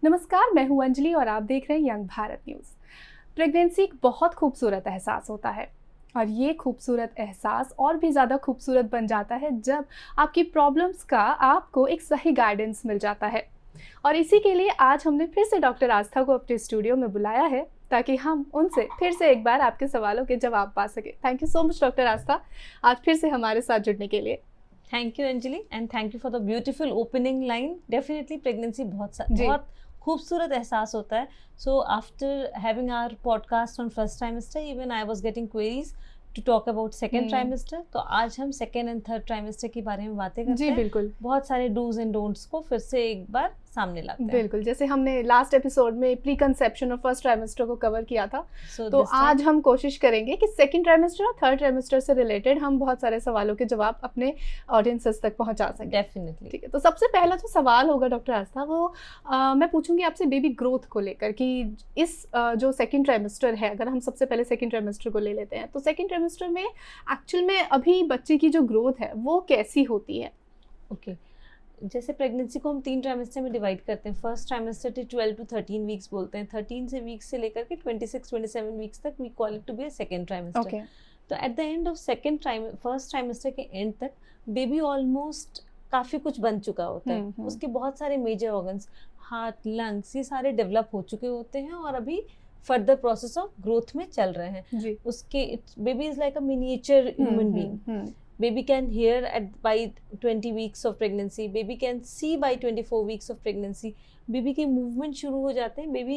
नमस्कार, मैं हूं अंजलि और आप देख रहे हैं यंग भारत न्यूज़। प्रेगनेंसी एक बहुत खूबसूरत एहसास होता है और ये खूबसूरत एहसास और भी ज़्यादा खूबसूरत बन जाता है जब आपकी प्रॉब्लम्स का आपको एक सही गाइडेंस मिल जाता है। और इसी के लिए आज हमने फिर से डॉक्टर आस्था को अपने स्टूडियो में बुलाया है ताकि हम उनसे फिर से एक बार आपके सवालों के जवाब पा सके। Thank you so much doctor आस्था, आज फिर से हमारे साथ जुड़ने के लिए। Thank you Anjali and thank you for the beautiful opening line. Definitely pregnancy बहुत खूबसूरत एहसास होता है। So after having our podcast on first trimester, even I was getting queries to talk about second trimester. तो आज हम सेकेंड एंड थर्ड ट्राइमेस्टर के बारे में बातें करते हैं। बिल्कुल, बहुत सारे डूज एंड डोंट्स को फिर से एक बार सामने लाते हैं। बिल्कुल, जैसे हमने लास्ट एपिसोड में प्री कंसेप्शन और फर्स्ट ट्राइमेस्टर को कवर किया था, तो आज हम कोशिश करेंगे कि सेकंड ट्राइमेस्टर और थर्ड ट्राइमेस्टर से रिलेटेड हम बहुत सारे सवालों के जवाब अपने ऑडियंसेस तक पहुंचा सकें। डेफिनेटली, ठीक है। तो सबसे पहला जो सवाल होगा डॉक्टर आस्था, वो मैं पूछूंगी आपसे बेबी ग्रोथ को लेकर कि इस जो सेकंड ट्राइमेस्टर है, अगर हम सबसे पहले सेकंड ट्राइमेस्टर को ले लेते हैं, तो सेकंड ट्राइमेस्टर में एक्चुअल में अभी बच्चे की जो ग्रोथ है वो कैसी होती है? ओके, जैसे प्रेगनेंसी को हम 3 ट्राइमेस्टर में डिवाइड करते हैं। फर्स्ट ट्राइमेस्टर 12 टू 13 वीक्स बोलते हैं। 13 से वीक्स से लेकर के 26-27 वीक्स तक we call it to be a second trimester. तो at the end of first trimester के एंड तक बेबी ऑलमोस्ट काफ़ी कुछ बन चुका होता है। उसके बहुत सारे मेजर ऑर्गन्स, हार्ट, लंग्स, ये सारे डेवलप हो चुके होते हैं और अभी फर्दर प्रोसेस ऑफ ग्रोथ में चल रहे हैं। उसके baby is like a miniature human being. Baby can hear by 20 weeks of pregnancy. Baby can see by 24 weeks of pregnancy. Baby के movement शुरू हो जाते हैं। Baby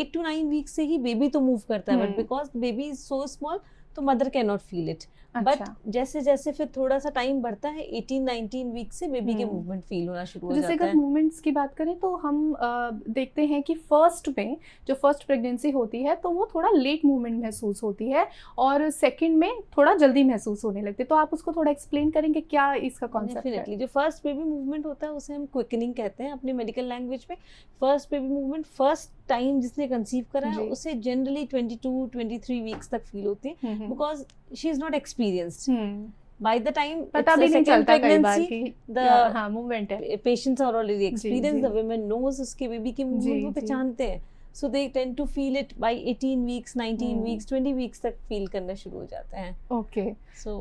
8 to 9 weeks से ही baby तो move करता है, but because baby is so small, तो mother cannot feel it. But जैसे जैसे फिर थोड़ा सा टाइम बढ़ता है, 18-19 वीक से बेबी के मूवमेंट फील होना शुरू हो जाता है। जैसे अगर मूवमेंट्स की बात करें तो हम देखते हैं कि फर्स्ट में जो फर्स्ट प्रेगनेंसी होती है तो वो थोड़ा लेट मूवमेंट महसूस होती है और सेकंड में थोड़ा जल्दी महसूस होने लगती है। तो आप उसको थोड़ा एक्सप्लेन करेंगे क्या इसका कॉन्सेप्ट है? डेफिनेटली, जो फर्स्ट बेबी मूवमेंट होता है उसे हम क्विकनिंग कहते हैं अपने मेडिकल लैंग्वेज में। First baby movement first time जिसने कंसीव करा है उसे जनरली 22-23 वीक्स तक फील होती है, because she is not experienced. By the time पता भी नहीं चलता कई बार कि द मूवमेंट है, patients are already experienced, the women knows उसके बेबी की मूवमेंट वो पहचानते हैं। So they tend to feel it by 18 weeks, 19 weeks, 20 weeks तक feel करना शुरू हो जाते हैं। Okay. So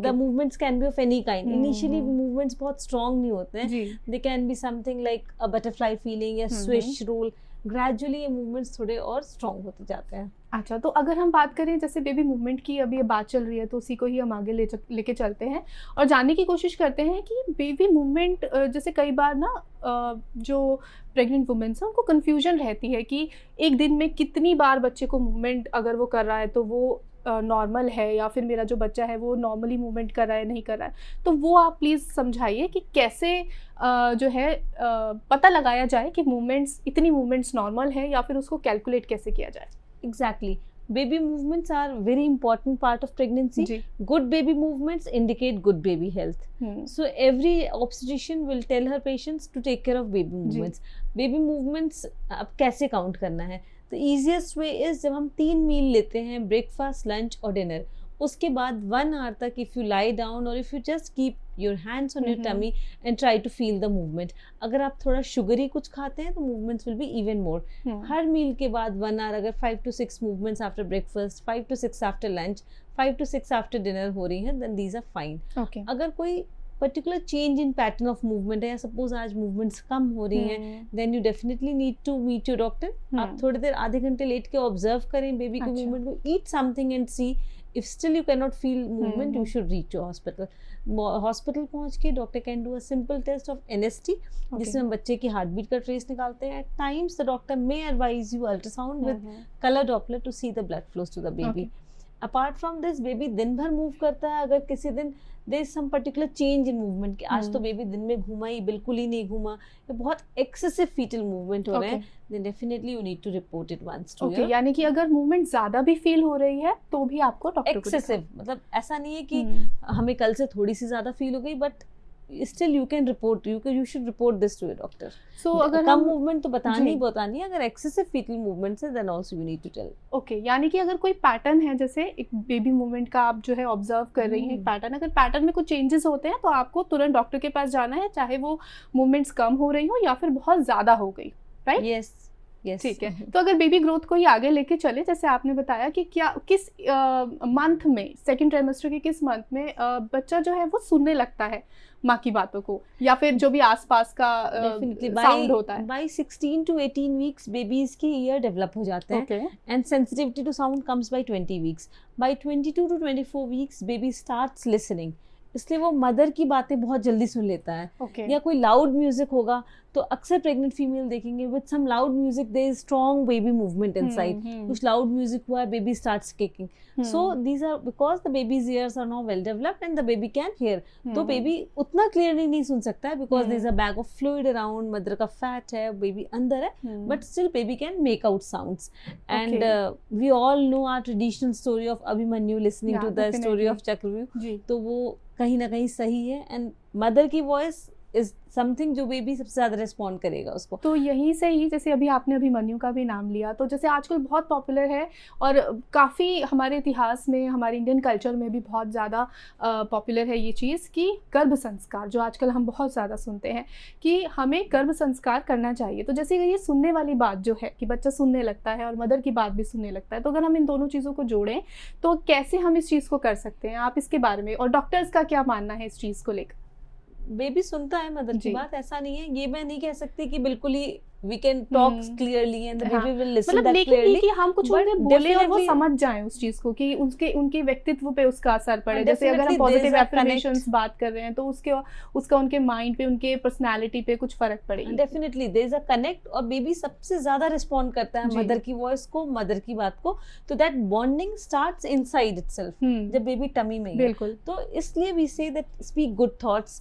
the movements can be of any kind. Initially movements बहुत strong नहीं होते हैं। They can be something like a butterfly feeling या swish roll. Gradually ये movements थोड़े और strong होते जाते हैं। अच्छा, तो अगर हम बात करें जैसे बेबी मूवमेंट की, अभी ये बात चल रही है तो उसी को ही हम आगे लेके चलते हैं और जानने की कोशिश करते हैं कि बेबी मूवमेंट जैसे कई बार ना जो प्रेग्नेंट वुमेन्स हैं उनको कन्फ्यूजन रहती है कि एक दिन में कितनी बार बच्चे को मूवमेंट अगर वो कर रहा है तो वो नॉर्मल है या फिर मेरा जो बच्चा है वो नॉर्मली मूवमेंट कर रहा है नहीं कर रहा है। तो वो आप प्लीज़ समझाइए कि कैसे जो है पता लगाया जाए कि इतनी मूवमेंट्स नॉर्मल है या फिर उसको कैलकुलेट कैसे किया जाए? Exactly. Baby movements are very important part of pregnancy. Good baby movements indicate good baby health. So every obstetrician will tell her patients to take care of baby movements. Baby movements अब कैसे count करना है? The easiest way is जब हम 3 मील लेते हैं, breakfast, lunch और dinner, उसके बाद 1 hour तक इफ़ यू लाई डाउन और if you just keep your hands on your tummy and try to feel the movement. अगर आप थोड़ा शुगरी कुछ खाते हैं तो movements will be even more. हर मील के बाद 1 hour अगर 5 to 6 movements after breakfast, 5 to 6 after lunch, 5 to 6 after dinner हो रही हैं, देन दीज आर फाइन। अगर कोई particular change in pattern of movement है या सपोज आज मूवमेंट्स कम हो रही हैं, then you definitely need to meet your doctor. आप थोड़ी देर आधे घंटे लेट के ऑब्जर्व करें बेबी के मूवमेंट को, eat something and see if still you cannot feel movement, you should reach your hospital. Hospital पहुंच के doctor can do a simple test of NST, जिसमें हम बच्चे की हार्ट बीट का ट्रेस निकालते हैं। At times the doctor may advise you ultrasound with colour doppler to see the blood flows to the baby. Apart from this, baby दिन भर move करता है। अगर किसी दिन there is some particular change in movement कि आज तो बेबी दिन में घूमा ही बिल्कुल ही नहीं घूमा या बहुत एक्सेसिव फीटल मूवमेंट हो रहे हैं, then definitely you need to report it once to your. यानी कि अगर मूवमेंट ज्यादा भी फील हो रही है तो भी आपको डॉक्टर को एक्सेसिव, मतलब ऐसा नहीं है कि हमें कल से थोड़ी सी ज्यादा फील हो गई, but still you can report, you should report this to your doctor. So अगर कम मूवमेंट तो बतानी, अगर एक्सेसिव फीटल मूवमेंट्स है then also you need to tell. Okay, यानी कि अगर कोई पैटर्न है, जैसे एक बेबी मूवमेंट का आप जो है ऑब्जर्व कर रही हैं एक पैटर्न, अगर पैटर्न में कुछ चेंजेस होते हैं तो आपको तुरंत डॉक्टर के पास जाना है, चाहे वो मूवमेंट्स कम हो रही हो या फिर बहुत ज़्यादा हो गई। राइट? Yes yes. ठीक है, तो अगर बेबी ग्रोथ को ही आगे लेके चले, जैसे आपने बताया कि क्या किस मंथ में, सेकंड ट्राइमेस्टर के किस मंथ में बच्चा जो है वो सुनने लगता है माँ की बातों को, या फिर जो भी आसपास का साउंड होता है? बाय 16 to 18 वीक्स बेबीज के ईयर डेवलप हो जाते हैं, and sensitivity to sound comes by 20 weeks. By 22 to 24 weeks baby starts listening, इसलिए वो मदर की बातें बहुत जल्दी सुन लेता है। या कोई लाउड म्यूजिक होगा तो अक्सर प्रेग्नेंट फीमेल देखेंगे with some loud music there is strong baby movement inside. कुछ लाउड म्यूजिक हुआ है, baby starts kicking, so these are because the babies ears are now well developed and the baby can hear. तो baby उतना clearly नहीं सुन सकता है because there is a bag of fluid around, mother का fat है, baby अंदर है, but still baby can make out sounds. And we all know our traditional story of Abhimanyu listening to the story of Chakravyuh, तो वो कहीं ना कहीं सही है। एंड मदर की वॉइस इज समथिंग जो बेबी सबसे ज्यादा रिस्पॉन्ड करेगा उसको। तो यहीं से ही, जैसे अभी आपने अभिमन्यु का भी नाम लिया, तो जैसे आजकल बहुत पॉपुलर है और काफ़ी हमारे इतिहास में, हमारे इंडियन कल्चर में भी बहुत ज़्यादा पॉपुलर है ये चीज़ कि गर्भ संस्कार, जो आजकल हम बहुत ज़्यादा सुनते हैं कि हमें गर्भ संस्कार करना चाहिए। तो जैसे ये सुनने वाली बात जो है कि बच्चा सुनने लगता है और मदर की बात भी सुनने लगता है, तो अगर हम इन दोनों चीज़ों को जोड़ें तो कैसे हम इस चीज़ को कर सकते हैं? आप इसके बारे में, और डॉक्टर्स का क्या मानना है इस चीज़ को लेकर? बेबी सुनता है मदर की बात, ऐसा नहीं है, ये मैं नहीं कह सकती कि बिल्कुल ही we can talk clearly and the baby will listen that clearly, कि हम कुछ उन्हें बोले और वो समझ जाएं उस चीज को, कि उनके व्यक्तित्व पे उसका असर पड़े। जैसे अगर हम पॉजिटिव एफर्मेशंस बात कर रहे हैं तो उसका उनके माइंड पे, उनके पर्सनालिटी पे कुछ फर्क पड़ेगा। Definitely there is a connect, और बेबी सबसे ज्यादा रिस्पॉन्ड करता है मदर की वॉइस को, मदर की बात को, तो that bonding starts inside itself जब बेबी टमी में है। बिल्कुल। तो इसलिए we say that speak good thoughts,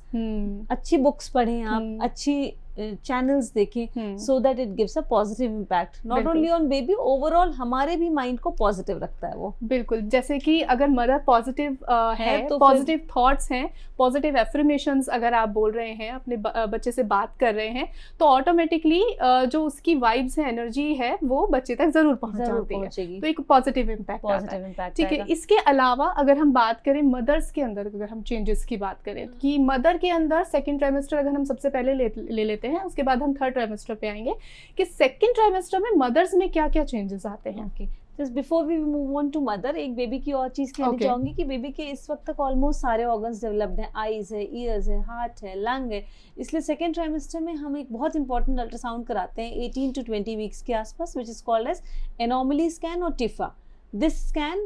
अच्छी बुक्स पढ़ें आप, अच्छी चैनल्स देखें, so that it gives a positive impact not only on baby, overall हमारे भी माइंड को पॉजिटिव रखता है वो। बिल्कुल, जैसे कि अगर मदर पॉजिटिव है तो पॉजिटिव थॉट्स हैं, पॉजिटिव एफर्मेशंस अगर आप बोल रहे हैं, अपने बच्चे से बात कर रहे हैं, तो ऑटोमेटिकली जो उसकी वाइब्स है, एनर्जी है, वो बच्चे तक जरूर पहुंचती है, तो एक पॉजिटिव इम्पैक्ट। ठीक है, इसके अलावा अगर हम बात करें मदर्स के अंदर, अगर हम चेंजेस की बात करें कि मदर के अंदर सेकेंड ट्राइमेस्टर अगर हम सबसे पहले ले लेते हैं, उसके बाद हम थर्ड ट्राइमेस्टर पे आएंगे कि सेकंड ट्राइमेस्टर में मदर्स में क्या क्या चेंजेस आते हैं। Just before we move on to mother, एक बेबी की और चीज कहना चाहूंगी कि बेबी के इस वक्त तक ऑलमोस्ट सारे ऑर्गन्स डेवलप्ड हैं, आईज है, ईयर्स है, हार्ट है, लंग है, इसलिए सेकेंड ट्राइमेस्टर में हम एक बहुत इंपॉर्टेंट अल्ट्रासाउंड कराते हैं 18 to 20 वीक्स के आसपास, which is called as anomaly scan और TIFFA. This scan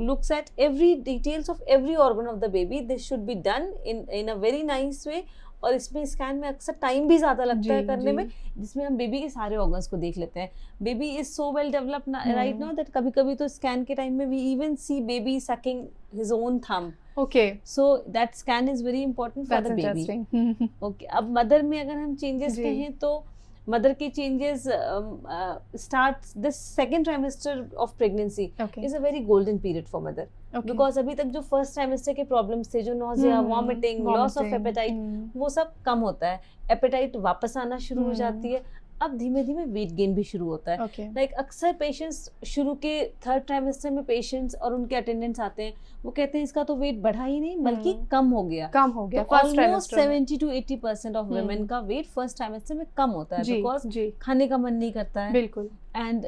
looks at every details of every organ of the baby. This should be done in a very nice way. और इसमें scan में अक्सर time भी ज़्यादा लगता है करने में, जिसमें हम बेबी के सारे ऑर्गन्स को देख लेते हैं। Baby is so well developed right now that कभी कभी तो स्कैन के टाइम में we even see baby sucking his own thumb. Okay, so that scan is very important for the baby. Okay, अब मदर में अगर हम चेंजेस कहें तो मदर के changes starts this second trimester of pregnancy is a very golden period for mother, because अभी तक जो फर्स्ट ट्राइमेस्टर के प्रॉब्लम्स थे, जो nausea, vomiting, loss of appetite, वो सब कम होता है, एपेटाइट वापस आना शुरू हो जाती है। अब धीमे धीमे वेट गेन भी शुरू होता है। लाइक अक्सर पेशेंट्स शुरू के थर्ड ट्राइमेस्टर में पेशेंट्स और उनके अटेंडेंट्स आते हैं, वो कहते हैं इसका तो वेट बढ़ा ही नहीं बल्कि कम हो गया। ऑलमोस्ट 70 to 80% ऑफ वुमेन का वेट फर्स्ट ट्राइमेस्टर में कम होता है, बिकॉज खाने का मन नहीं करता है। बिल्कुल। एंड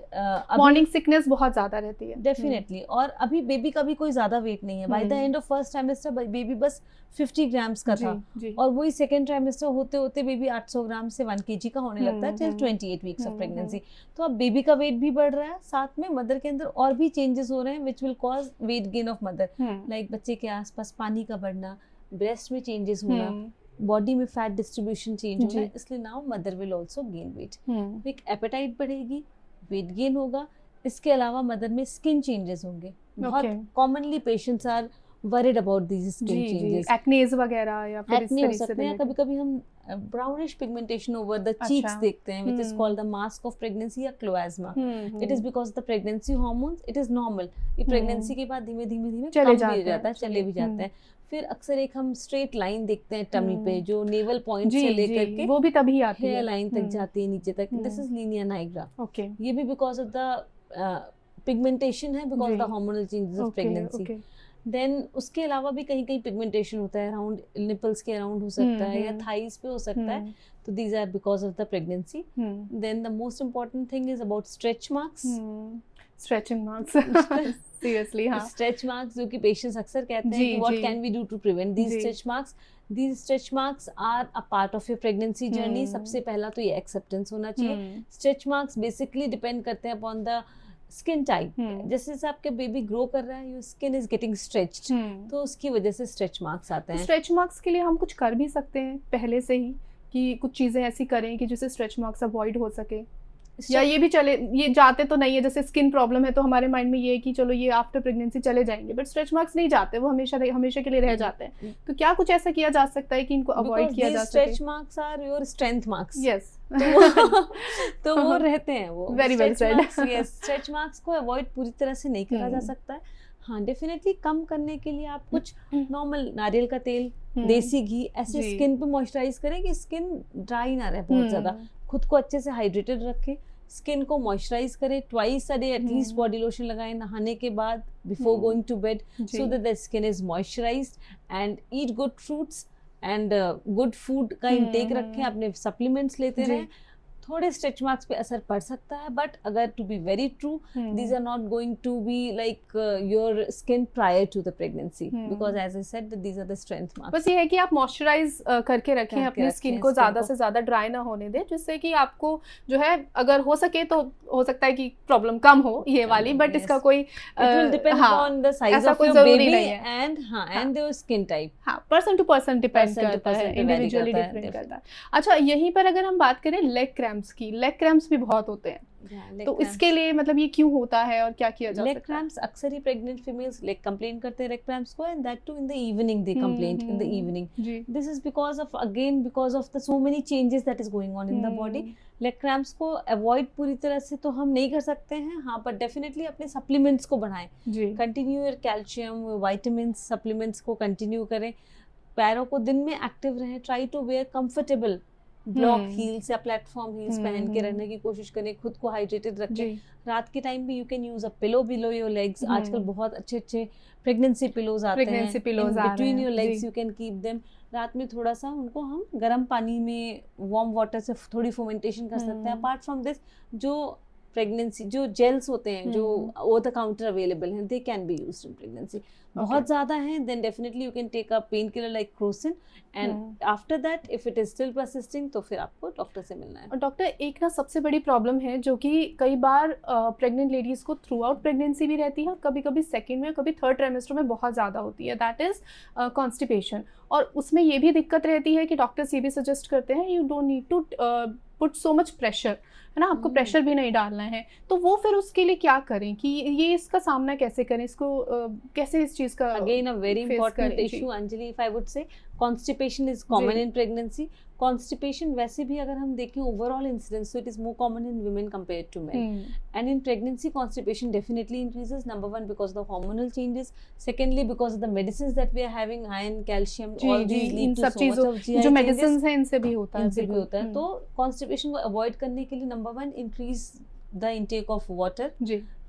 मॉर्निंग सिकनेस बहुत ज्यादा रहती है। डेफिनेटली। और अभी बेबी का भी कोई ज्यादा वेट नहीं है। By the end of first trimester baby बस 50 ग्राम्स का था, और वही सेकेंड ट्राइमेस्टर होते होते बेबी 800 ग्राम से 1 kg का होने लगता है टिल 28 वीक्स ऑफ प्रेगनेंसी। तो अब बेबी का वेट भी बढ़ रहा है, साथ में मदर के अंदर और भी चेंजेस हो रहे हैं which will cause weight gain of mother, like बच्चे के आसपास पानी का बढ़ना, ब्रेस्ट में चेंजेस होना, बॉडी में फैट डिस्ट्रीब्यूशन चेंज होना है, इसलिए now mother will also gain weight. एक एपेटाइट बढ़ेगी, वेट गेन होगा। इसके अलावा मदर में स्किन चेंजेस होंगे। बहुत commonly patients are worried about these skin changes, acnes वगैरह या फिर एक्ने हो सकते हैं। कभी कभी हम brownish pigmentation over the cheeks देखते हैं, which is called the mask of pregnancy या chloasma. It is because the pregnancy hormones, it is normal. ये प्रेगनेंसी के बाद धीमे धीमे चले भी जाता है। फिर अक्सर एक हम स्ट्रेट लाइन देखते हैं टमी पे, जो नेवल पॉइंट से लेकर के वो भी तभी आती है, हेयर लाइन तक जाती है नीचे तक। This is linea nigra. ये भी बिकॉज ऑफ द पिगमेंटेशन है, because the hormonal changes of pregnancy. Then उसके अलावा भी कहीं कहीं पिगमेंटेशन होता है, अराउंड निपल्स के अराउंड हो सकता है या थाइज पे हो सकता है, तो these are because of the pregnancy. Then the most important thing is about stretch marks. Stretching marks. Seriously, हाँ. Stretch marks जो कि patients अक्सर कहते हैं कि what can we do to prevent these stretch marks? These stretch marks are a part of your pregnancy journey. सबसे पहला तो ये acceptance होना चाहिए. Stretch marks basically depend करते हैं upon the स्किन टाइप. जैसे जैसे आपके बेबी ग्रो कर रहा है, your skin is getting stretched, तो उसकी वजह से स्ट्रेच मार्क्स आते हैं. स्ट्रेच मार्क्स के लिए हम कुछ कर भी सकते हैं पहले से ही, कि कुछ चीजें ऐसी करें कि जिससे स्ट्रेच मार्क्स अवॉइड हो सके, या ये भी चले, ये जाते तो नहीं है, जैसे स्किन प्रॉब्लम है तो हमारे माइंड में ये है कि चलो ये आफ्टर प्रेगनेंसी चले जाएंगे, बट स्ट्रेच मार्क्स नहीं जाते, वो हमेशा के लिए रह जाते हैं. तो क्या कुछ ऐसा किया जा सकता है कि इनको अवॉइड किया जा सके? Stretch marks are your strength marks. Yes. तो वो रहते हैं, वो very well said. Yes, stretch marks को अवॉइड पूरी तरह से नहीं करा जा सकता है. हाँ, डेफिनेटली कम करने के लिए आप कुछ नॉर्मल नारियल का तेल, देसी घी ऐसे स्किन पे मॉइस्चराइज करें कि स्किन ड्राई ना रहे बहुत ज्यादा. खुद को अच्छे से हाइड्रेटेड रखें, स्किन को मॉइस्चराइज करें. Twice a day at least body lotion लगाएं नहाने के बाद, before going to bed, so that the skin is moisturised. And eat good fruits and good food का इंटेक रखें. अपने सप्लीमेंट्स लेते रहें. थोड़े स्ट्रेच मार्क्स पे असर पड़ सकता है, बट अगर to be very true, these are not going to be like your skin prior to the pregnancy, because as I said these are the strength marks. बस ये है कि आप मॉइस्चराइज करके रखें अपनी स्किन को, ज्यादा से ज्यादा ड्राई ना होने दें, जिससे कि आपको जो है अगर हो सके तो हो सकता है कि प्रॉब्लम कम हो ये वाली, बट इसका कोई it will depend on the size of your baby and your skin type. हाँ, पर्सन टू पर्सन डिपेंड करता है, इंडिविजुअली डिफरेंट करता है. अच्छा, यहीं पर अगर हम बात करें लेग क्रैम्प्स की, लेग क्रैम्प्स भी बहुत होते हैं, तो इसके लिए मतलब ये क्यों होता है और क्या किया जा सकता है? लेग क्रैम्प्स अक्सर ही प्रेग्नेंट फीमेल्स लेग कंप्लेन करते हैं लेग क्रैम्प्स को, and that too in the evening they complain in the evening. This is because of the so many changes that is going on in the body. Leg cramps को avoid पूरी तरह से तो हम नहीं कर सकते हैं, हाँ, पर डेफिनेटली अपने सप्लीमेंट्स को बढ़ाएं. Continue your calcium, vitamins supplements को कंटिन्यू करें. पैरों को दिन में एक्टिव रहें. Try to wear comfortable block heels या प्लेटफॉर्म हील्स पहन के रहने की कोशिश करें. खुद को हाइड्रेटेड रखें. रात के टाइम भी you can use a pillow below your legs. आजकल बहुत अच्छे अच्छे प्रेगनेंसी पिलोज आते हैं, between your legs you can keep them. रात में थोड़ा सा उनको हम गर्म पानी में वार्म वाटर से थोड़ी फर्मेंटेशन कर सकते हैं. अपार्ट फ्रॉम दिस, जो प्रेगनेंसी जो जेल्स होते हैं जो ओवर द काउंटर अवेलेबल हैं, they can be used in pregnancy. बहुत ज़्यादा हैं, then definitely you can take a pain killer like Crocin, and after that if it is still persisting तो फिर आपको डॉक्टर से मिलना है. और डॉक्टर, एक ना सबसे बड़ी प्रॉब्लम है जो कि कई बार प्रेग्नेंट लेडीज़ को थ्रू आउट प्रेगनेंसी भी रहती है, कभी कभी सेकेंड में, कभी थर्ड ट्राइमेस्टर में बहुत ज़्यादा होती है, दैट इज़ कॉन्स्टिपेशन. और उसमें ये भी दिक्कत रहती है कि डॉक्टर्स ये भी सजेस्ट करते हैं you don't need to put so much pressure, है ना, आपको प्रेशर भी नहीं डालना है. तो वो फिर उसके लिए क्या करें कि ये इसका सामना कैसे करें, इसको कैसे इस चीज़ का again a very important issue Anjali, if I would say constipation is common in pregnancy. Constipation वैसे भी अगर हम देखें overall incidence, so it is more common in women compared to men. And in pregnancy constipation definitely increases. Number one because the hormonal changes, secondly because of the medicine that we are having, iron, calcium, all these lead to so much of GI जो medicine है इनसे भी होता है. तो constipation को avoid करने के लिए number one, increase the intake of water.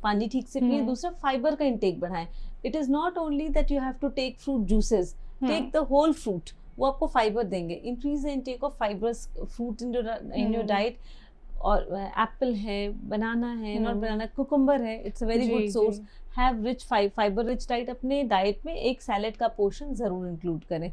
पानी ठीक से पिए. दूसरा, फाइबर का इंटेक बढ़ाएं. It is not only that you have to take fruit juices, take the whole fruit, वो आपको फाइबर देंगे. Increase the intake of fibrous fruit in your diet. और एप्पल है, बनाना है, नॉट बनाना, कुकुम्बर है, it's a very good source. Have rich fibre rich diet. अपने diet में एक सैलेड का पोर्शन जरूर इंक्लूड करें.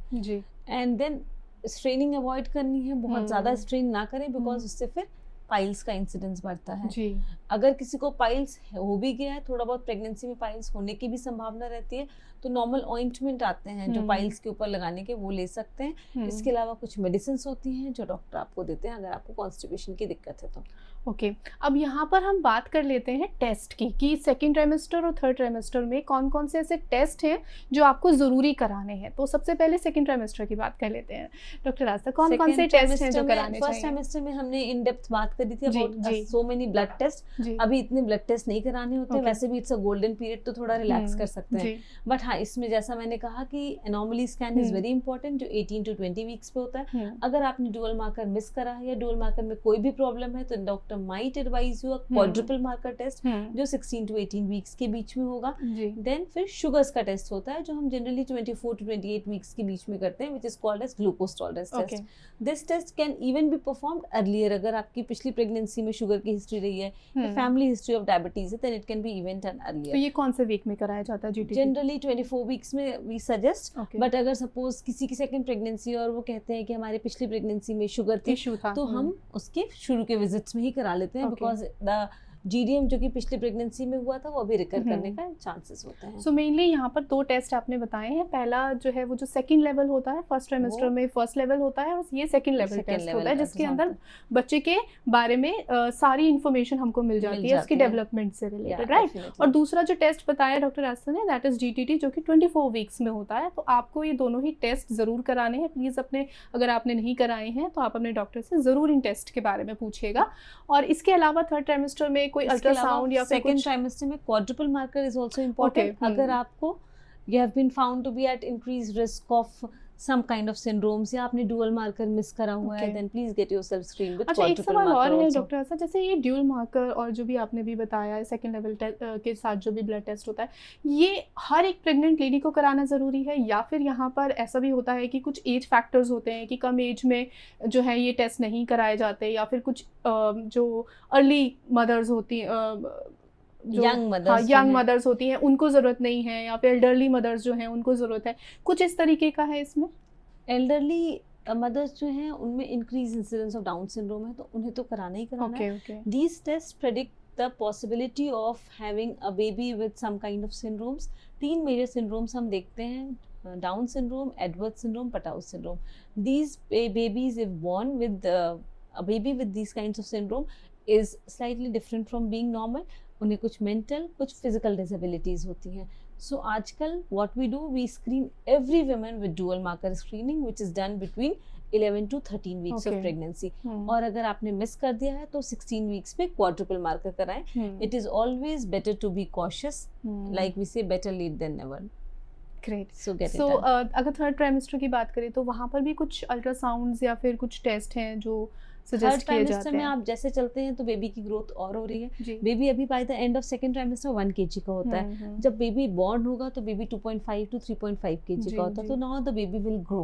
एंड देन स्ट्रेनिंग अवॉइड करनी है, बहुत ज़्यादा स्ट्रेन ना करें, बिकॉज उससे फिर पाइल्स का इंसिडेंस बढ़ता है. अगर किसी को पाइल्स हो भी गया है, थोड़ा बहुत प्रेगनेंसी में पाइल्स होने की भी संभावना रहती है, तो नॉर्मल ऑइंटमेंट आते हैं जो पाइल्स के ऊपर लगाने के, वो ले सकते हैं. इसके अलावा कुछ मेडिसिन होती हैं जो डॉक्टर आपको देते हैं अगर आपको कॉन्स्टिपेशन की दिक्कत है तो. ओके, अब यहाँ पर हम बात कर लेते हैं टेस्ट की, कि सेकेंड ट्राइमेस्टर और थर्ड ट्राइमेस्टर में कौन कौन से ऐसे टेस्ट हैं जो आपको ज़रूरी कराने हैं. तो सबसे पहले सेकेंड ट्राइमेस्टर की बात कर लेते हैं. डॉक्टर रास्ता, कौन कौन से टेस्ट हैं जो कराने चाहिए? फर्स्ट ट्राइमेस्टर में हमने इन डेप्थ बात करी थी about so many blood test. अभी इतने ब्लड टेस्ट नहीं कराने होते. वैसे भी इट्स अ गोल्डन पीरियड, तो थोड़ा रिलैक्स कर सकते हैं. बट हाँ, इसमें जैसा मैंने कहा कि anomaly scan is very important, जो 18 to 20 वीक्स पे होता है. अगर आपने डुअल मार्कर मिस करा है या डुअल मार्कर में कोई भी प्रॉब्लम है, तो doctor might advise you a quadruple marker test जो 16 to 18 वीक्स के बीच में होगा. देन फिर शुगर्स का टेस्ट होता है जो हम जनरली 24 to 28 वीक्स के बीच में करते हैं, which is called as glucose tolerance test. This test can even be performed earlier. अगर आपकी पिछली प्रेगनेंसी में शुगर की हिस्ट्री रही है, फैमिली हिस्ट्री ऑफ डायबिटीज है, then it can be even done earlier. तो ये कौन से वीक में कराया जाता है जीटीटी? जनरली 24 वीक्स में वी सजेस्ट. बट अगर सपोज किसी की सेकंड प्रेगनेंसी और वो कहते हैं कि हमारे पिछली प्रेगनेंसी में शुगर थी, तो हम उसके शुरू के विजिट्स में ही करा लेते हैं, बिकॉज द जीडीएम जो कि पिछली प्रेगनेंसी में हुआ था वो अभी रिकर करने का चांसेस होते हैं. सो मेनली यहाँ पर 2 टेस्ट आपने बताए हैं. पहला जो है वो जो सेकंड लेवल होता है, फर्स्ट ट्राइमेस्टर में फर्स्ट लेवल होता है, और ये सेकंड लेवल टेस्ट होता है जिसके अंदर बच्चे के बारे में सारी इन्फॉर्मेशन हमको मिल जाती है उसकी डेवलपमेंट से रिलेटेड, राइट. और दूसरा जो टेस्ट बताया डॉक्टर आस्था ने, दैट इज जीटीटी, जो कि 24 वीक्स में होता है. तो आपको ये दोनों ही टेस्ट जरूर कराने हैं. प्लीज अपने, अगर आपने नहीं कराए हैं तो आप अपने डॉक्टर से जरूर इन टेस्ट के बारे में पूछिएगा. और इसके अलावा थर्ड ट्राइमेस्टर में कोई अल्ट्रासाउंड या सेकंड ट्राइमेस्टर में quadruple marker is also important. अगर आपको you have been found to be at increased risk of some kind of syndromes या आपने dual marker मिस करा हुआ है, then please get yourself screened with quadruple marker. अच्छा, एक सवाल और है डॉक्टर आस्था, जैसे ये ड्यूल मार्कर और जो भी आपने भी बताया सेकंड लेवल के साथ जो भी ब्लड टेस्ट होता है, ये हर एक प्रेग्नेंट लेडी को कराना ज़रूरी है, या फिर यहाँ पर ऐसा भी होता है कि कुछ एज फैक्टर्स होते हैं कि कम एज में जो है ये टेस्ट नहीं कराए जाते, या फिर कुछ जो अर्ली मदर्स होती यंग मदर्स होती हैं उनको ज़रूरत नहीं है, या फिर एल्डरली मदर्स जो हैं उनको ज़रूरत है, कुछ इस तरीके का है इसमें? एल्डरली मदर्स जो हैं उनमें increase incidence of Down syndrome है, तो उन्हें तो कराना ही कराना है. These test predict the possibility of having a baby with some kind of syndromes. 3 major syndromes हम देखते हैं: Down syndrome, Edward syndrome, Patau syndrome. These babies if born with a baby with these kinds of syndrome is slightly different from being normal. उन्हें कुछ mental, कुछ physical disabilities होती हैं. So आजकल what we do, we screen every woman with dual marker screening which is done between 11 to 13 weeks of pregnancy. और अगर आपने miss कर दिया है तो 16 वीक्स में क्वाड्रुपल मार्कर कराएं. It is always better to be cautious, like we say better late than never. Great. So अगर थर्ड ट्राइमेस्टर की बात करें तो वहाँ पर भी कुछ अल्ट्रासाउंड्स या फिर कुछ टेस्ट हैं जो थर्ड ट्राइमेस्टर में आप जैसे चलते हैं तो बेबी की ग्रोथ और हो रही है. बेबी अभी by the end of second trimester 1 kg का होता है. जब बेबी बॉर्न होगा तो बेबी 2.5 to 3.5 kg का होता है. तो now the baby will grow.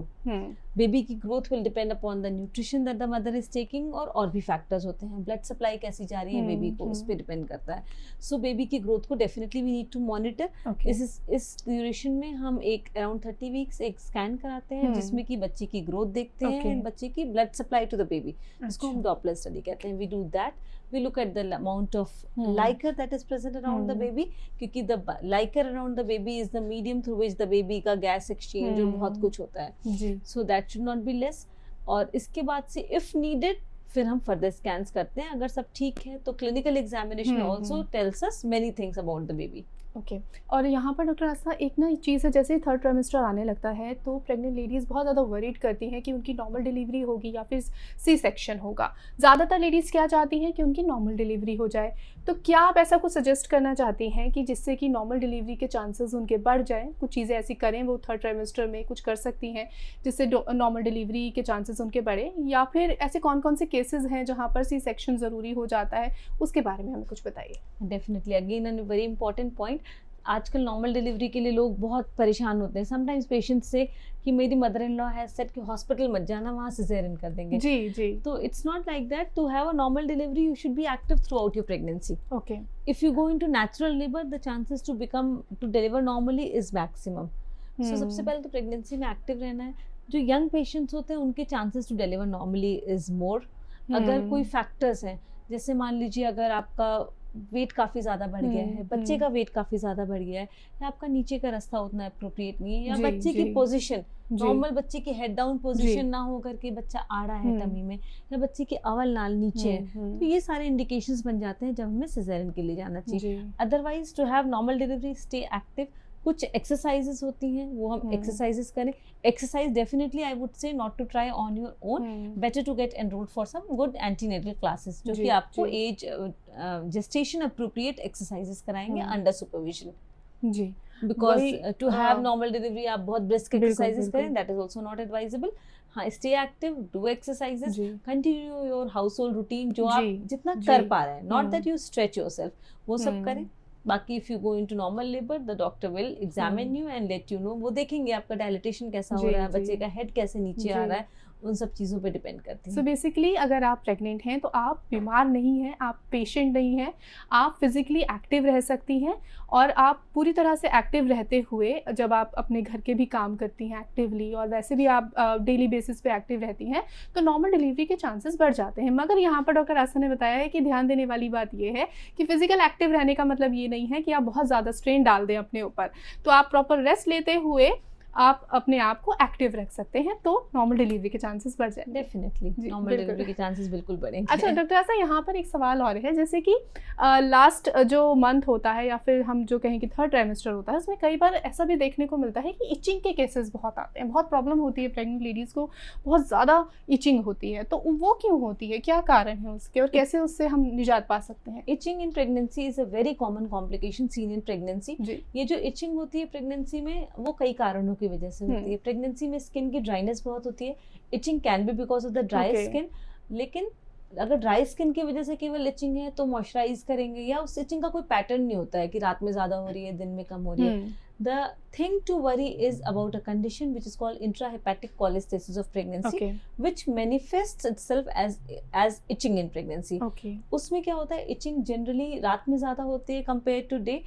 Baby की growth will depend upon the nutrition that the mother is taking, और भी फैक्टर्स होते हैं. ब्लड सप्लाई कैसी जा रही है बेबी को, उस पर डिपेंड करता है. सो बेबी की ग्रोथ को definitely we need to monitor. इस ड्यूरेशन में हम एक अराउंड 30 वीक्स एक स्कैन कराते हैं जिसमें कि बच्चे की ग्रोथ देखते हैं, बच्चे की blood supply to the baby, जिसको हम डॉपलर स्टडी कहते हैं. We do that. We look at the amount of liquor that is present around the baby, क्योंकि the liquor around the baby is the medium through which the baby का gas exchange और बहुत कुछ होता है. So that should not be less. और इसके बाद से if needed फिर हम फर्दर स्कैन्स करते हैं. अगर सब ठीक है तो clinical examination also tells us many things about the baby. Okay. और यहाँ पर डॉक्टर आस्था एक ना चीज़ है, जैसे थर्ड ट्राइमेस्टर आने लगता है तो प्रेग्नेंट लेडीज़ बहुत ज़्यादा वरीड करती हैं कि उनकी नॉर्मल डिलीवरी होगी या फिर सी सेक्शन होगा. ज़्यादातर लेडीज़ क्या चाहती हैं कि उनकी नॉर्मल डिलीवरी हो जाए. तो क्या आप ऐसा कुछ सजेस्ट करना चाहती हैं कि जिससे कि नॉर्मल डिलीवरी के चांसेस उनके बढ़ जाएँ? कुछ चीज़ें ऐसी करें वो थर्ड ट्राइमेस्टर में कुछ कर सकती हैं जिससे नॉर्मल डिलीवरी के चांसेस उनके बढ़े, या फिर ऐसे कौन कौन से केसेस हैं जहाँ पर सी सेक्शन ज़रूरी हो जाता है, उसके बारे में हमें कुछ बताइए. Definitely, again an very important point. आजकल नॉर्मल डिलीवरी के लिए लोग बहुत परेशान होते हैं. समटाइम्स पेशेंट्स से कि मेरी mother in law has said कि हॉस्पिटल मत जाना, वहाँ सिजेरियन कर देंगे. जी. तो it's not like that. To have a normal delivery you should be active throughout your pregnancy. Okay. If you go into natural labour the chances to deliver normally is maximum. So सबसे पहले तो pregnancy में active रहना है. जो young patients होते हैं उनके chances to deliver normally is more. अगर कोई फैक्टर्स हैं, जैसे मान लीजिए अगर आपका वेट काफ़ी ज़्यादा बढ़ गया है, बच्चे का वेट काफ़ी ज़्यादा बढ़ गया है, या आपका नीचे का रास्ता उतना अप्रोप्रिएट नहीं है, या बच्चे की पोजीशन नॉर्मल बच्चे की हेड डाउन पोजीशन ना हो करके बच्चा आड़ा है टमी में, या बच्चे की अवल नाल नीचे है, तो ये सारे इंडिकेशंस बन जाते हैं जब हमें सिजेरियन के लिए जाना चाहिए. Otherwise to have normal delivery, stay active. कुछ एक्सरसाइजेस होती हैं वो हम एक्सरसाइजेस करें. Exercise definitely I would say not to try on your own, better to get enrolled for some good antenatal classes जो कि आपको एज जेस्टेशन अप्रोप्रिएट एक्सरसाइजेस कराएंगे अंडर सुपरविजन. जी. Because to have normal delivery आप बहुत brisk exercises करें, that is also not advisable. हाँ, stay active, do exercises, continue your house hold routine, जो आप जितना जी, कर पा रहे हैं, not that you stretch yourself, वो सब करें। हम्म, बाकी if you go into normal labour, the doctor will examine you and let you know, वो देखेंगे आपका डायलिटेशन कैसा हो जी, रहा है, जी, बच्चे का हेड कैसे नीचे आ जी। रहा है, उन सब चीज़ों पे डिपेंड करती सो है। बेसिकली अगर आप प्रेग्नेंट हैं तो आप बीमार नहीं हैं, आप पेशेंट नहीं हैं, आप फिजिकली एक्टिव रह सकती हैं, और आप पूरी तरह से एक्टिव रहते हुए जब आप अपने घर के भी काम करती हैं एक्टिवली, और वैसे भी आप डेली बेसिस पे एक्टिव रहती हैं, तो नॉर्मल डिलीवरी के चांसेस बढ़ जाते हैं। मगर यहाँ पर डॉक्टर आस्था ने बताया है कि ध्यान देने वाली बात ये है कि फिजिकल एक्टिव रहने का मतलब ये नहीं है कि आप बहुत ज़्यादा स्ट्रेन डाल दें अपने ऊपर, तो आप प्रॉपर रेस्ट लेते हुए आप अपने आप को एक्टिव रख सकते हैं, तो नॉर्मल डिलीवरी के चांसेस बढ़ जाएंगे। डेफिनेटली नॉर्मल डिलीवरी के चांसेस बिल्कुल बढ़ेंगे। अच्छा डॉक्टर आस्था, यहाँ पर एक सवाल और है, जैसे कि लास्ट जो मंथ होता है या फिर हम जो कहें कि थर्ड ट्राइमेस्टर होता है, उसमें कई बार ऐसा भी देखने को मिलता है कि इचिंग के केसेस बहुत आते हैं, बहुत प्रॉब्लम होती है प्रेग्नेंट लेडीज़ को, बहुत ज़्यादा इचिंग होती है, तो वो क्यों होती है, क्या कारण है उसके, और कैसे उससे हम निजात पा सकते हैं? Itching in pregnancy is a very common complication seen in pregnancy. ये जो इचिंग होती है प्रेगनेंसी में, वो कई कारणों की वजह से होती है। प्रेगनेंसी में स्किन की ड्राइनेस बहुत होती है, itching can be because of the dry skin, लेकिन अगर ड्राई स्किन की वजह से केवल इचिंग है तो मॉइस्चराइज करेंगे, या उस इचिंग का कोई पैटर्न नहीं होता है कि रात में ज्यादा हो रही है, दिन में कम हो रही है। The thing to worry is about a condition which is called intrahepatic cholestasis of pregnancy, which manifests itself as itching in pregnancy. उसमें क्या होता है, itching generally रात में ज्यादा होती है compared to day,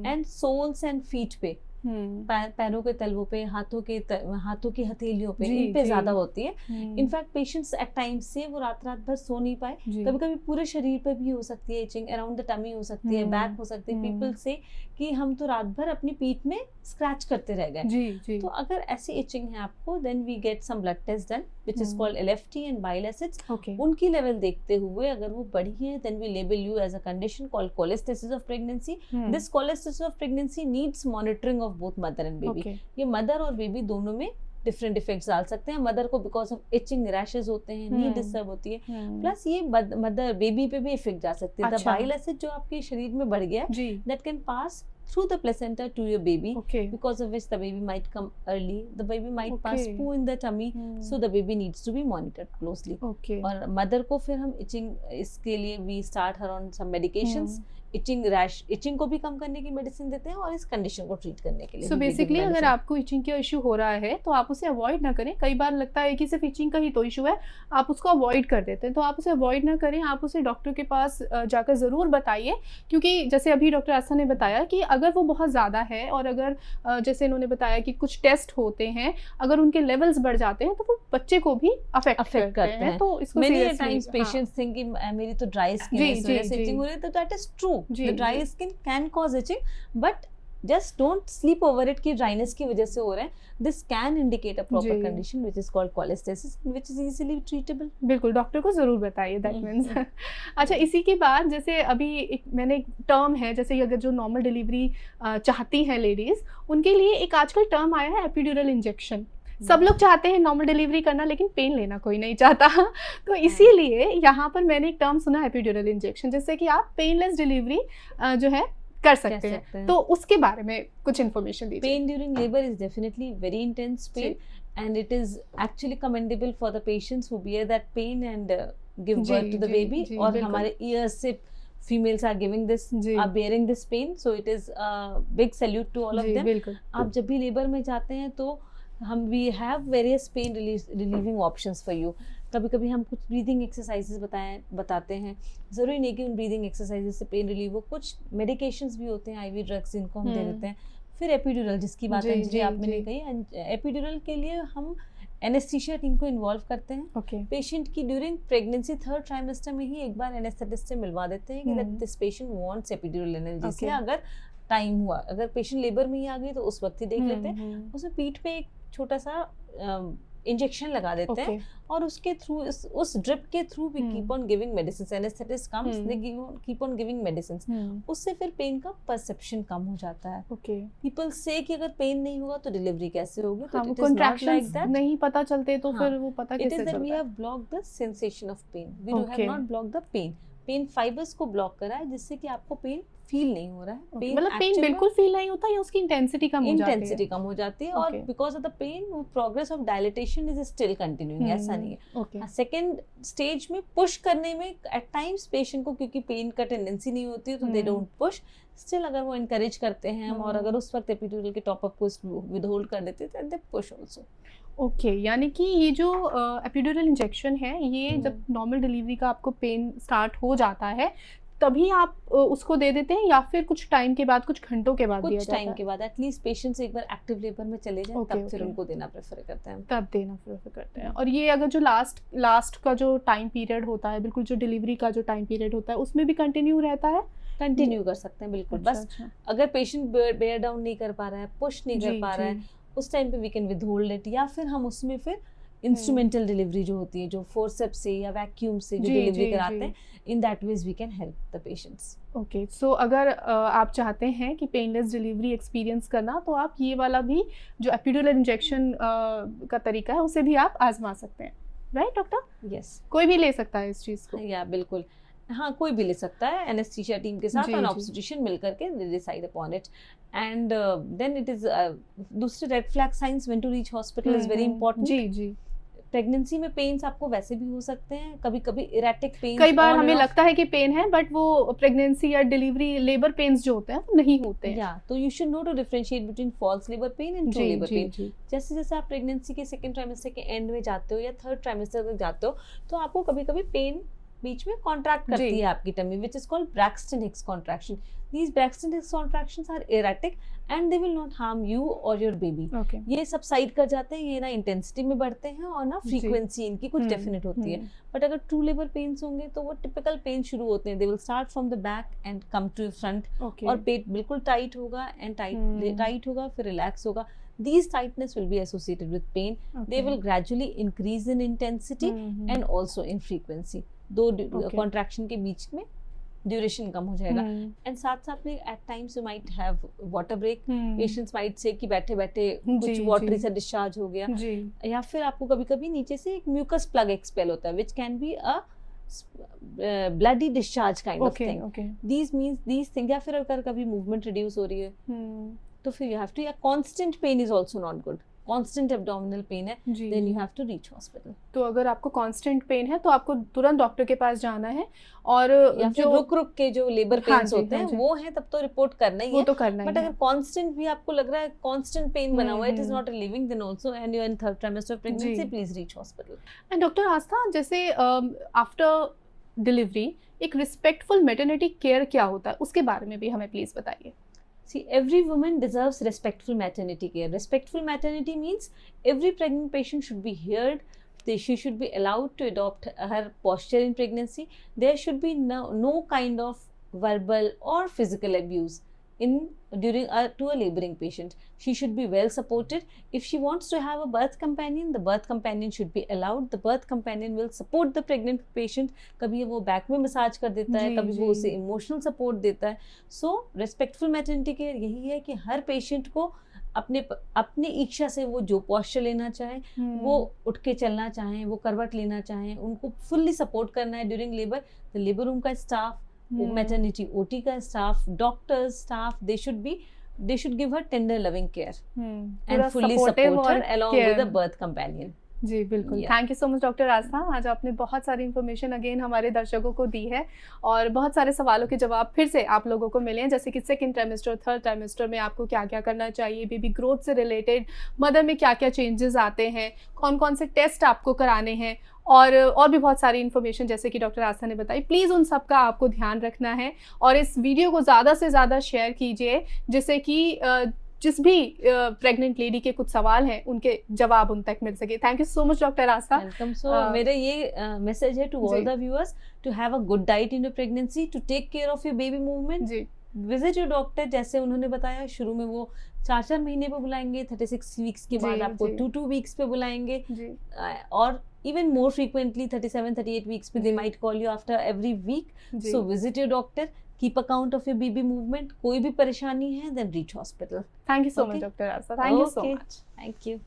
and soles and feet पे, पैरों के तलवों पे, हाथों की हथेलियों पे, इन पे ज्यादा होती है। इनफैक्ट पेशेंट्स एट टाइम्स से वो रात भर सो नहीं पाए, कभी कभी पूरे शरीर पे भी हो सकती है इचिंग, अराउंड द टमी हो सकती है, बैक हो सकती है। पीपल से कि हम तो रात भर अपनी पीठ में स्क्रैच करते रह गए। तो अगर ऐसी इचिंग है आपको, then we get some blood test done which is called LFT and bile acids. उनकी लेवल देखते हुए अगर वो बढ़ी है, then we label you as a condition called cholestasis of pregnancy. This cholestasis of pregnancy needs monitoring of both mother and baby. ये mother और baby दोनों में डिफरेंट इफेक्ट्स डाल सकते हैं। मदर को बिकॉज ऑफ इचिंग रैशेस होते हैं, नीड डिस्टर्ब होती है, प्लस ये मदर बेबी पे भी इफेक्ट जा सकती है। द बाइल एसिड जो आपके शरीर में बढ़ गया है, that can pass through the placenta to your baby, because of which the baby might come early, the baby might pass poo in the tummy, so the baby needs to be monitored closely. और mother को फिर हम etching, इसके लिए we start her on some medications, itching rash, itching को भी कम करने की मेडिसिन देते हैं और इस कंडीशन को ट्रीट करने के लिए। सो बेसिकली अगर आपको इचिंग का इशू हो रहा है तो आप उसे अवॉइड ना करें। कई बार लगता है कि सिर्फ इचिंग का ही तो इशू है, आप उसको अवॉइड कर देते हैं, तो आप उसे अवॉइड ना करें, आप उसे डॉक्टर के पास जाकर ज़रूर बताइए। क्योंकि जैसे अभी डॉक्टर आस्था ने बताया कि अगर वो बहुत ज़्यादा है, और अगर जैसे इन्होंने बताया कि कुछ टेस्ट होते हैं, अगर उनके लेवल्स बढ़ जाते हैं तो वो बच्चे को भी अफेक्ट करते हैं। तो इसको मेनी टाइम्स पेशेंट्स थिंक कि मेरी तो ड्राई स्किन है, इस वजह से इचिंग हो रही है, तो that is true. The dry skin can cause itching, but just don't sleep over it कि ड्राइनेस की वजह से हो रहा है। This can indicate a proper condition which is called cholestasis, which is easily treatable. बिल्कुल, डॉक्टर को ज़रूर बताइए, दैट मीन्स। अच्छा, इसी के बाद जैसे अभी मैंने एक टर्म है, जैसे अगर जो नॉर्मल डिलीवरी चाहती हैं लेडीज़, उनके लिए एक आजकल टर्म आया है एपिड्यूरल इंजेक्शन। सब लोग चाहते हैं नॉर्मल डिलीवरी करना, लेकिन पेन लेना कोई नहीं चाहता। तो इसीलिए यहाँ पर मैंने एक टर्म सुना, एपिड्यूरल इंजेक्शन, जिससे कि आप पेनलेस डिलीवरी जो है कर सकते हैं। तो उसके बारे में कुछ इन्फॉर्मेशन दीजिए। Pain during labour is definitely very intense pain, and it is actually commendable for the patients who bear that pain and give birth to the baby. और हमारे ईयर्स से females are giving this, are bearing this pain, so it is a big salute to all of them. आप जब भी labour में जाते हैं तो हम we have various pain relieving options for you. कभी कभी हम कुछ ब्रीदिंग एक्सरसाइजेस बताते हैं, ज़रूरी नहीं कि उन ब्रीदिंग एक्सरसाइजेस से पेन रिलीव हो। कुछ मेडिकेशंस भी होते हैं, IV ड्रग्स, जिनको हम दे देते हैं। फिर एपिड्यूरल, जिसकी बात आपने कही, एपिड्यूरल के लिए हम एनेस्थीसिया टीम को इन्वॉल्व करते हैं। पेशेंट की ड्यूरिंग प्रेगनेंसी थर्ड ट्राइमेस्टर में ही एक बार एनेस्थेटिस्ट से मिलवा देते हैं कि this patient wants epidural analgesia. अगर टाइम हुआ, अगर पेशेंट लेबर में ही आ गई तो उस वक्त ही देख लेते हैं। उसमें पीठ पे एक छोटा सा इंजेक्शन लगा देते हैं, और उसके थ्रू, उस ड्रिप के through we keep on giving medicine. Anaesthetist comes, they keep on giving medicine. उससे फिर पेन का परसेप्शन कम हो जाता है। पीपल से कि अगर पेन नहीं होगा तो डिलीवरी कैसे होगी, तो it is not like that. नहीं पता चलते तो फिर वो पता कैसे चलता है? It is that we have blocked the sensation of pain, we have not blocked the pain. Pain fibres को ब्लॉक करा है, जिससे कि आपको पेन फील नहीं हो रहा है। मतलब पेन बिल्कुल फील नहीं होता या उसकी इंटेंसिटी कम हो जाती है? इंटेंसिटी कम हो जाती है, और because of the pain progress of dilatation is still continuing, ऐसा नहीं है। सेकंड स्टेज में पुश करने में एट टाइम्स पेशेंट को, क्योंकि पेन का टेंडेंसी नहीं होती है, तो दे डोंट पुश। स्टिल अगर वो इनकरेज करते हैं हम, और अगर उस वक्त एपिड्यूरल के टॉप अप को विदहोल्ड कर देते हैं, दे पुश आल्सो। ओके, यानी कि ये जो एपिड्यूरल इंजेक्शन है, ये जब नॉर्मल डिलीवरी का आपको पेन स्टार्ट हो जाता है तभी आप उसको दे देते हैं, या फिर कुछ टाइम के बाद, कुछ घंटों के बाद दिया जाता है? कुछ टाइम के बाद, एटलीस्ट पेशेंट्स एक बार एक्टिव लेबर में चले जाएं, तब फिर उनको देना प्रेफर करते हैं। तब देना प्रेफर करते हैं। और ये अगर जो लास्ट का जो टाइम पीरियड होता है, बिल्कुल जो डिलीवरी का जो टाइम पीरियड होता है, उसमें भी कंटिन्यू रहता है? कंटिन्यू कर सकते हैं बिल्कुल। बस अगर पेशेंट बेयर डाउन नहीं कर पा रहा है, पुश नहीं कर पा रहा है, उस टाइम पे वी कैन विदहोल्ड इट, या फिर हम उसमें फिर इंस्ट्रूमेंटल डिलीवरी जो होती है, जो फोर्सेप्स से या वैक्यूम से जो डिलीवरी कराते हैं, in that ways we can help the patients. Okay, so अगर आप चाहते हैं कि पेनलेस डिलीवरी एक्सपीरियंस करना, तो आप ये वाला भी जो एपिड्यूरल इंजेक्शन का तरीका है, उसे भी आप आजमा सकते हैं, राइट डॉक्टर? यस, कोई भी ले सकता है इस चीज़ को? या बिल्कुल, हाँ, कोई भी ले सकता है। एनेस्थीसिया टीम के साथ और ऑब्स्टेट्रिशियन मिलकर के decide upon it, and then it is दूसरे red flag signs when to reach hospital is very important. जी। प्रेगनेंसी में पेन्स आपको वैसे भी हो सकते हैं, कभी कभी इरेटिक पेन्स, कई बार हमें लगता है कि पेन है, बट वो प्रेगनेंसी या डिलीवरी लेबर पेन्स जो होते हैं वो नहीं होते हैं। तो you should know to differentiate between false labour pain and true labour pain. जैसे जैसे आप प्रेगनेंसी के सेकंड ट्राइमेस्टर के एंड में जाते हो या थर्ड ट्राइमेस्टर तक जाते हो, तो आपको कभी कभी पेन बीच में कॉन्ट्रैक्ट करती है आपकी tummy, which is called Braxton Hicks contraction. These Braxton Hicks contractions are erratic and they will not harm you or your baby. ये सबसाइड कर जाते हैं, ये ना इंटेंसिटी में बढ़ते हैं और ना फ्रीक्वेंसी इनकी कुछ डेफिनेट होती है। बट अगर ट्रू लेबर पेन्स होंगे तो वो टिपिकल पेन शुरू होते हैं, they will start from the back and come to front, और पेट बिल्कुल टाइट होगा एंड टाइट होगा, फिर रिलैक्स होगा। These tightness will be associated with pain. They will gradually increase in intensity and also in frequency. दो contraction के बीच में ड्यूरेशन कम हो जाएगा, एंड साथ साथ में at times you might have water break. Patients might say कि बैठे बैठे कुछ वाटरी सा डिस्चार्ज हो गया, या फिर आपको कभी कभी नीचे से एक म्यूकस प्लग एक्सपेल होता है, which can be a bloody discharge kind of thing. These means these thing, या फिर अगर कभी मूवमेंट रिड्यूस हो रही है तो फिर यू हैव टू, या constant pain is also not good. Constant abdominal pain है, then you have to reach hospital. तो अगर आपको कांस्टेंट पेन है तो आपको तुरंत डॉक्टर के पास जाना है, और या फिर रुक के जो लेबर पेन्स होते हैं वो हैं, तब तो रिपोर्ट करना ही है, तो करना ही है। बट अगर कांस्टेंट भी आपको लग रहा है, कांस्टेंट पेन बना हुआ है, it is not relieving, then also and you are in third trimester of pregnancy, please reach hospital. And doctor Aastha, जैसे आफ्टर डिलीवरी एक रिस्पेक्टफुल मैटरनिटी केयर क्या होता है, उसके बारे में भी हमें प्लीज बताइए। See, every woman deserves respectful maternity care. Respectful maternity means every pregnant patient should be heard. She should be allowed to adopt her posture in pregnancy. There should be no kind of verbal or physical abuse to a laboring patient. She should be well supported. If she wants to have a birth companion, the birth companion should be allowed. The birth companion will support the pregnant patient. कभी वो back में massage कर देता है, कभी वो उसे emotional support देता है। सो रेस्पेक्टफुल मैटरनिटी केयर यही है कि हर पेशेंट को अपने इच्छा से वो जो पॉस्चर लेना चाहे, वो उठ के चलना चाहे, वो करवट लेना चाहे, उनको फुल्ली सपोर्ट करना है during labour. The labour room का स्टाफ, मैटरनिटी ओटी का staff, doctors staff, they should give her tender loving care and fully support her along with a birth companion. जी बिल्कुल, thank you so much doctor आस्था। आज आपने बहुत सारी information again हमारे दर्शकों को दी है, और बहुत सारे सवालों के जवाब फिर से आप लोगों को मिले हैं, जैसे कि सेकंड ट्राइमेस्टर, थर्ड ट्राइमेस्टर में आपको क्या क्या करना चाहिए, बेबी ग्रोथ से रिलेटेड मदर में क्या क्या चेंजेस आते हैं, कौन कौन से टेस्ट आपको कराने हैं, और भी बहुत सारी इन्फॉर्मेशन जैसे कि डॉक्टर आस्था ने बताई। प्लीज़ उन सब का आपको ध्यान रखना है, और इस वीडियो को ज़्यादा से ज़्यादा शेयर कीजिए, जिससे कि जिस भी प्रेग्नेंट लेडी के कुछ सवाल हैं उनके जवाब उन तक मिल सके। Thank you so much doctor Aastha. Welcome. So मेरा ये मैसेज है to all the viewers, to have a good diet in your pregnancy, to take care of your baby movement. Visit your doctor, जैसे उन्होंने बताया शुरू में वो 4-4 महीने पे बुलाएंगे, 36 वीक्स के बाद आपको 2-2 वीक्स पे बुलाएंगे, और even more frequently 37-38 weeks पे they might call you after every week. So visit your doctor, keep account of your baby movement. कोई भी परेशानी है then reach hospital. Thank you so much Dr. Asa. Thank you so much. Thank you.